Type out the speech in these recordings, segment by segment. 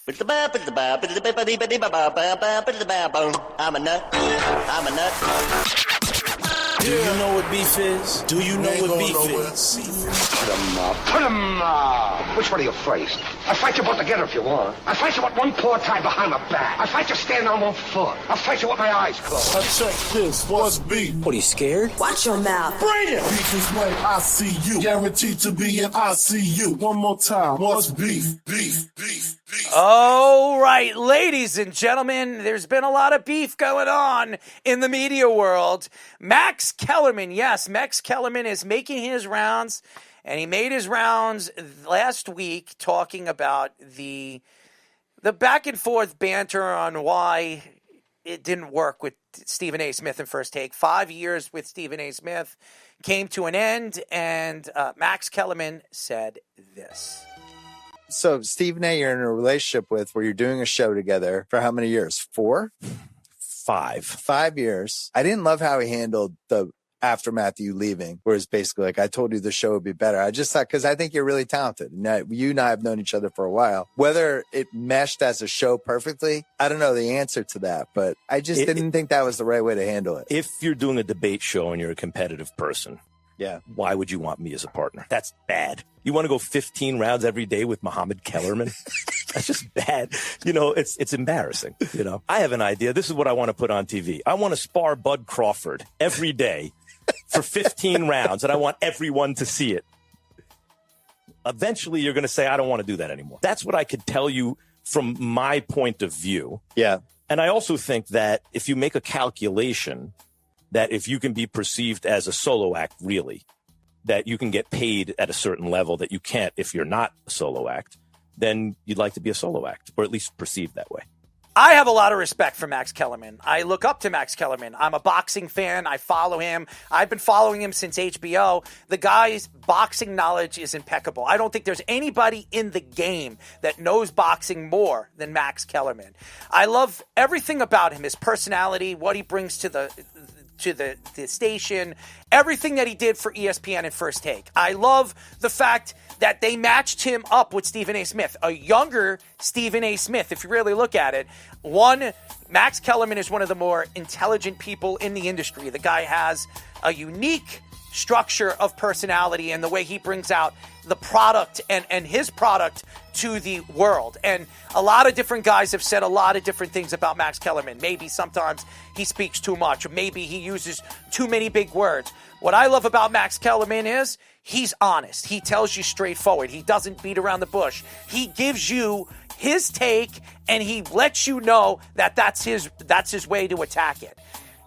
I'm a nut. I'm a nut. Do you know what beef is? Do you know what beef is? Put him up. Which one are you afraid? I'll fight you both together if you want. I'll fight you with one paw tied behind my back. I'll fight you standing on one foot. I'll fight you with my eyes closed. Now check this. What's beef? What, are you scared? Watch your mouth. Bring it! Beef is when I see you. Guaranteed to be in ICU. One more time. What's beef? Beef. All right, ladies and gentlemen, there's been a lot of beef going on in the media world. Max Kellerman, yes, Max Kellerman is making his rounds, and he made his rounds last week talking about the back and forth banter on why it didn't work with Stephen A. Smith in First Take. 5 years with Stephen A. Smith came to an end, and Max Kellerman said this. So, Stephen A., you're in a relationship with where you're doing a show together for how many years? 4? 5. 5 years. I didn't love how he handled the aftermath of you leaving, where it's basically like, I told you the show would be better. I just thought, because I think you're really talented. Now, you and I have known each other for a while. Whether it meshed as a show perfectly, I don't know the answer to that, but I just didn't think that was the right way to handle it. If you're doing a debate show and you're a competitive person, yeah, why would you want me as a partner? That's bad. You want to go 15 rounds every day with Mohammed Kellerman? That's just bad. You know, it's embarrassing. You know, I have an idea. This is what I want to put on TV. I want to spar Bud Crawford every day for 15 rounds, and I want everyone to see it. Eventually, you're going to say, I don't want to do that anymore. That's what I could tell you from my point of view. Yeah. And I also think that if you make a calculation that if you can be perceived as a solo act, really, that you can get paid at a certain level that you can't if you're not a solo act, then you'd like to be a solo act, or at least perceived that way. I have a lot of respect for Max Kellerman. I look up to Max Kellerman. I'm a boxing fan. I follow him. I've been following him since HBO. The guy's boxing knowledge is impeccable. I don't think there's anybody in the game that knows boxing more than Max Kellerman. I love everything about him, his personality, what he brings to the station, everything that he did for ESPN and First Take. I love the fact that they matched him up with Stephen A. Smith, a younger Stephen A. Smith, if you really look at it. Max Kellerman is one of the more intelligent people in the industry. The guy has a unique structure of personality and the way he brings out the product and his product to the world. And a lot of different guys have said a lot of different things about Max Kellerman. Maybe sometimes he speaks too much, or maybe he uses too many big words. What I love about Max Kellerman is he's honest. He tells you straightforward. He doesn't beat around the bush. He gives you his take, and he lets you know that that's his way to attack it.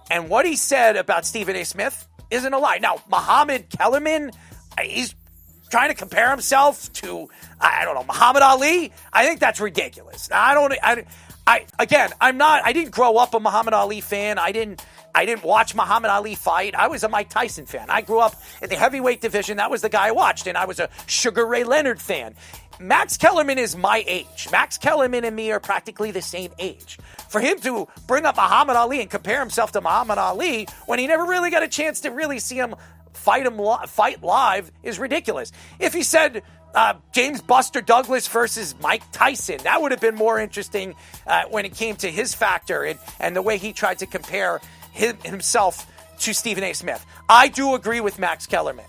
And what he said about Stephen A. Smith isn't a lie. Now, Mohammed Kellerman, he's trying to compare himself to, I don't know, Muhammad Ali. I think that's ridiculous. I didn't grow up a Muhammad Ali fan. I didn't watch Muhammad Ali fight. I was a Mike Tyson fan. I grew up in the heavyweight division. That was the guy I watched, and I was a Sugar Ray Leonard fan. Max Kellerman is my age. Max Kellerman and me are practically the same age. For him to bring up Muhammad Ali and compare himself to Muhammad Ali when he never really got a chance to really see him fight live is ridiculous. If he said James Buster Douglas versus Mike Tyson, that would have been more interesting when it came to his factor and the way he tried to compare himself to Stephen A. Smith. I do agree with Max Kellerman.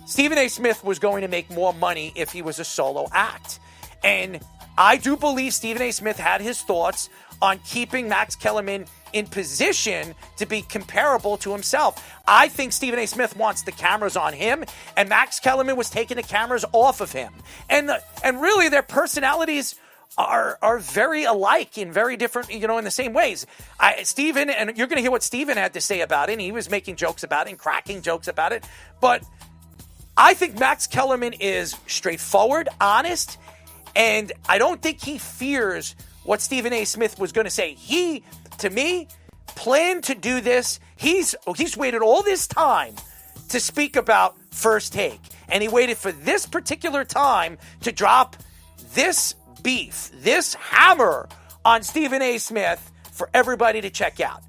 Stephen A. Smith was going to make more money if he was a solo act. And I do believe Stephen A. Smith had his thoughts on keeping Max Kellerman in position to be comparable to himself. I think Stephen A. Smith wants the cameras on him, and Max Kellerman was taking the cameras off of him. And really, their personalities are very alike in very different, in the same ways. Stephen, and you're going to hear what Stephen had to say about it, and he was making jokes about it and cracking jokes about it. But I think Max Kellerman is straightforward, honest, and I don't think he fears what Stephen A. Smith was going to say. He, to me, planned to do this. He's waited all this time to speak about First Take, and he waited for this particular time to drop this beef, this hammer on Stephen A. Smith for everybody to check out.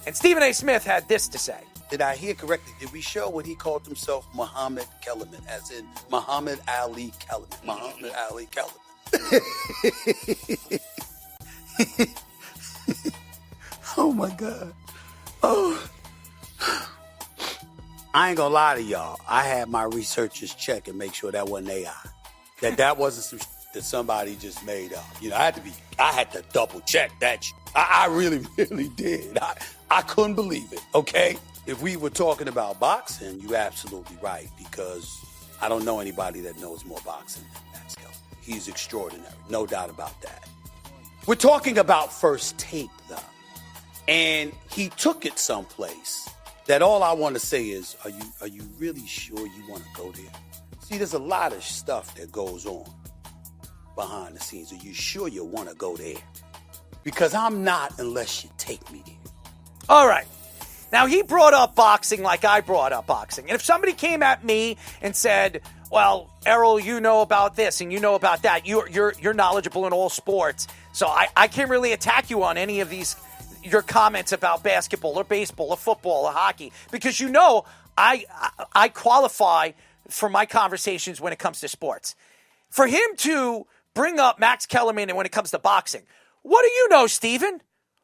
And Stephen A. Smith had this to say. Did I hear correctly? Did we show what he called himself Muhammad Kellerman, as in Muhammad Ali Kellerman? Muhammad Ali Kellerman. Oh, my God. Oh. I ain't gonna lie to y'all. I had my researchers check and make sure that wasn't AI. That wasn't some that somebody just made up. You know, I had to double check that shit. I really, really did. I couldn't believe it, okay? If we were talking about boxing, you're absolutely right, because I don't know anybody that knows more boxing than Max Kellerman. He's extraordinary, no doubt about that. We're talking about First Take, though, and he took it someplace that all I want to say is, are you really sure you want to go there? See, there's a lot of stuff that goes on behind the scenes. Are you sure you want to go there? Because I'm not unless you take me there. All right. Now, he brought up boxing like I brought up boxing. And if somebody came at me and said, well, Errol, you know about this and you know about that. You're knowledgeable in all sports. So I can't really attack you on any of these, your comments about basketball or baseball or football or hockey. Because you know I qualify for my conversations when it comes to sports. For him to bring up Max Kellerman and when it comes to boxing, what do you know, Steven?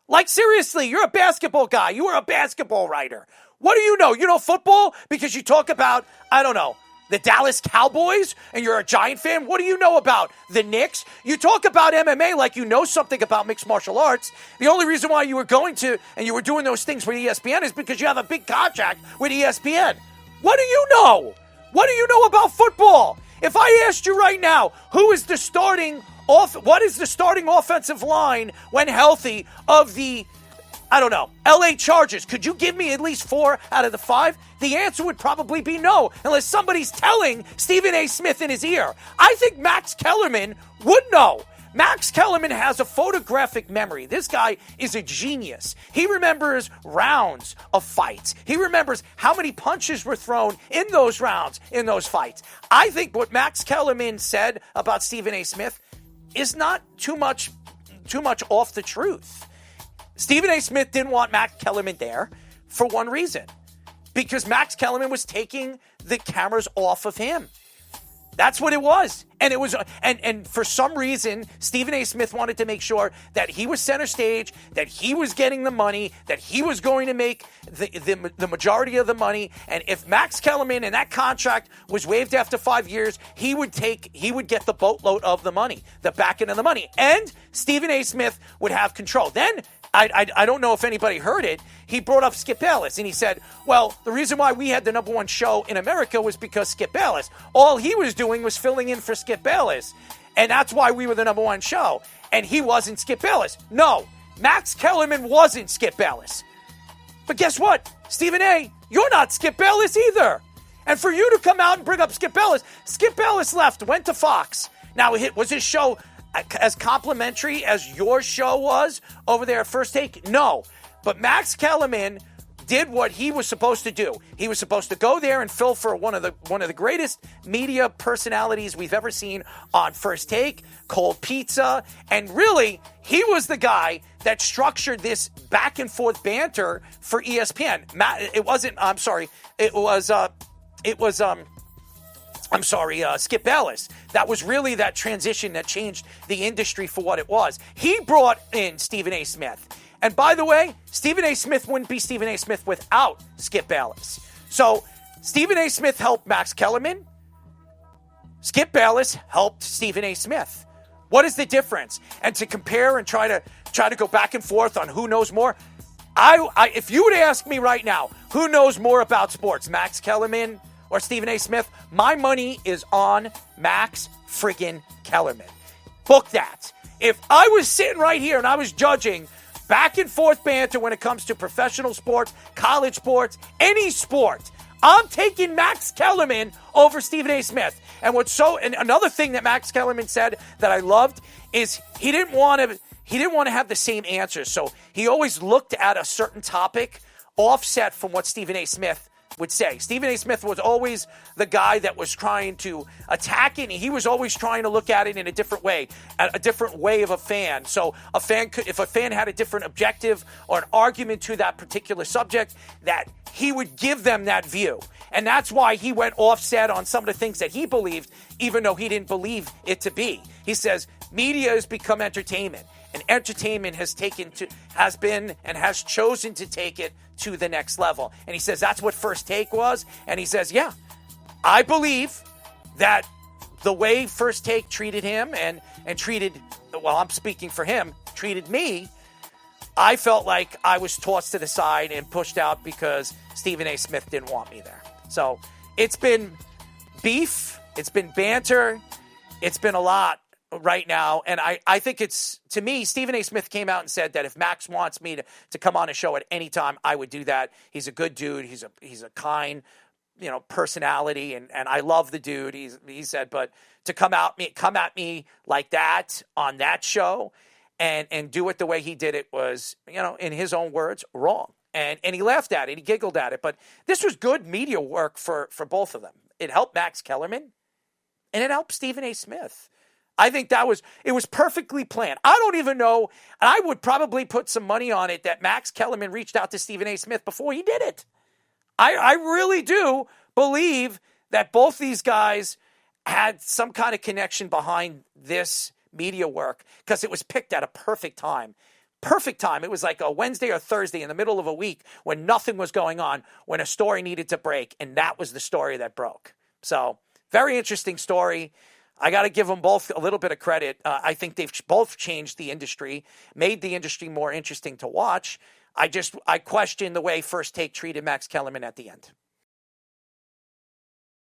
Like, seriously, you're a basketball guy. You are a basketball writer. What do you know? You know football because you talk about, I don't know, the Dallas Cowboys and you're a Giant fan? What do you know about the Knicks? You talk about MMA like you know something about mixed martial arts. The only reason why you were going to and you were doing those things with ESPN is because you have a big contract with ESPN. What do you know? What do you know about football? If I asked you right now, what is the starting offensive line when healthy of the, I don't know, LA Chargers? Could you give me at least 4 out of the 5? The answer would probably be no, unless somebody's telling Stephen A. Smith in his ear. I think Max Kellerman would know. Max Kellerman has a photographic memory. This guy is a genius. He remembers rounds of fights. He remembers how many punches were thrown in those rounds, in those fights. I think what Max Kellerman said about Stephen A. Smith is not too much off the truth. Stephen A. Smith didn't want Max Kellerman there for one reason. Because Max Kellerman was taking the cameras off of him. That's what it was. And it was, and for some reason, Stephen A. Smith wanted to make sure that he was center stage, that he was getting the money, that he was going to make the majority of the money. And if Max Kellerman and that contract was waived after 5 years, he would get the boatload of the money, the back end of the money. And Stephen A. Smith would have control. Then, I don't know if anybody heard it, he brought up Skip Bayless, and he said, well, the reason why we had the number one show in America was because Skip Bayless. All he was doing was filling in for Skip Bayless, and that's why we were the number one show. And he wasn't Skip Bayless. No, Max Kellerman wasn't Skip Bayless. But guess what? Stephen A., you're not Skip Bayless either. And for you to come out and bring up Skip Bayless left, went to Fox. Now, was his show as complimentary as your show was over there at First Take? No. But Max Kellerman did what he was supposed to do. He was supposed to go there and fill for one of the greatest media personalities we've ever seen on First Take, Cold Pizza, and really, he was the guy that structured this back and forth banter for ESPN. Skip Bayless. That was really that transition that changed the industry for what it was. He brought in Stephen A. Smith. And by the way, Stephen A. Smith wouldn't be Stephen A. Smith without Skip Bayless. So Stephen A. Smith helped Max Kellerman. Skip Bayless helped Stephen A. Smith. What is the difference? And to compare and try to go back and forth on who knows more, if you would ask me right now, who knows more about sports, Max Kellerman or Stephen A. Smith, my money is on Max friggin' Kellerman. Book that. If I was sitting right here and I was judging back and forth banter when it comes to professional sports, college sports, any sport, I'm taking Max Kellerman over Stephen A. Smith. And another thing that Max Kellerman said that I loved is he didn't want to have the same answers. So he always looked at a certain topic offset from what Stephen A. Smith would say. Stephen A. Smith was always the guy that was trying to attack it, and he was always trying to look at it in a different way of a fan. So if a fan had a different objective or an argument to that particular subject, that he would give them that view. And that's why he went offset on some of the things that he believed, even though he didn't believe it to be. He says, media has become entertainment, and entertainment has chosen to take it to the next level. And he says that's what First Take was. And he says, yeah, I believe that the way First Take treated him and treated, well, I'm speaking for him, treated me, I felt like I was tossed to the side and pushed out because Stephen A. Smith didn't want me there. So it's been beef, it's been banter, it's been a lot right now. And I think it's, to me, Stephen A. Smith came out and said that if Max wants me to come on a show at any time, I would do that. He's a good dude. He's a kind, personality. And I love the dude. He said, but to come at me like that on that show and do it the way he did it was, in his own words, wrong. And he laughed at it. He giggled at it. But this was good media work for both of them. It helped Max Kellerman and it helped Stephen A. Smith. I think it was perfectly planned. I don't even know, and I would probably put some money on it that Max Kellerman reached out to Stephen A. Smith before he did it. I really do believe that both these guys had some kind of connection behind this media work because it was picked at a perfect time. Perfect time. It was like a Wednesday or Thursday in the middle of a week when nothing was going on, when a story needed to break, and that was the story that broke. So, very interesting story. I got to give them both a little bit of credit. I think they've both changed the industry, made the industry more interesting to watch. I question the way First Take treated Max Kellerman at the end.